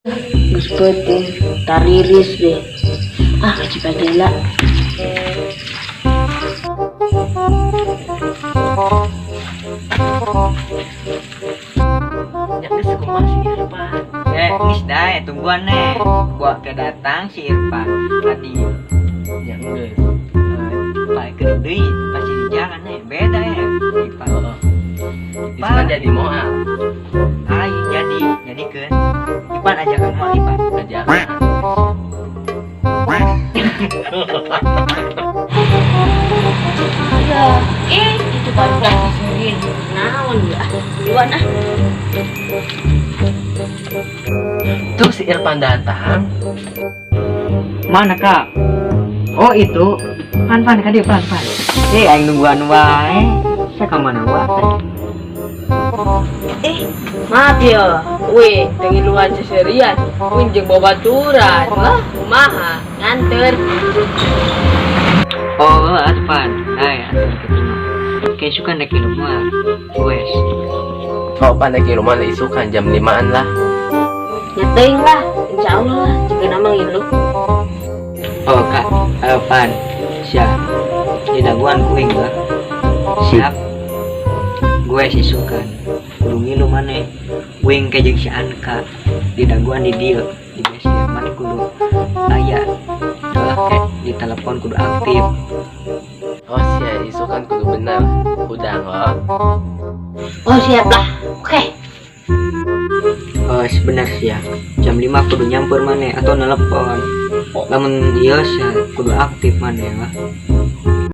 Geus penting tariris deh. Ah, cipatela. Ya geus kumaha si Irfan. Geus dah tungguan gua kedatang si Irfan tadi. Ya geus. Pak keur deui pasti di jalan beda Irfan. Irfan jadi moal. Ayo jadi keun. Irfan ajakan moal Irfan. Aja. Ada. Itu baru dah disuruhin. Naon ya? Duluan ah. Tuh si Irfan datang. Mana Kak? Oh itu. Pan ka dieu pan. Aing nungguan wae. Saya ka mana wae? Maaf ya, weh, tengiluan seserian, kunjung babaturan, lah, kumaha, nganter. Oh, Arfan. Antar ketemu. Kayak suka naik rumah. Wes. Oh, pandai ke rumah isukan jam 5-an lah. Nyeting lah, insya Allah lah, jika nama ngilu. Oh Kak, Pan. Siap. Di daguan kuing gua. Siap. Gue sih suka. Kudu ngilu maneh. Wing ke jeung si Anka. Di daguan di dieu. Di BSD maneh kudu aya. Di telepon kudu aktif. Oh sia isukan kudu bener. Udah kok. Oh siap lah, oke. Oh sebenar sih ya. Jam 5 kudu nyampur maneh atau nelpon. Lamun ieu kudu aktif maneh lah.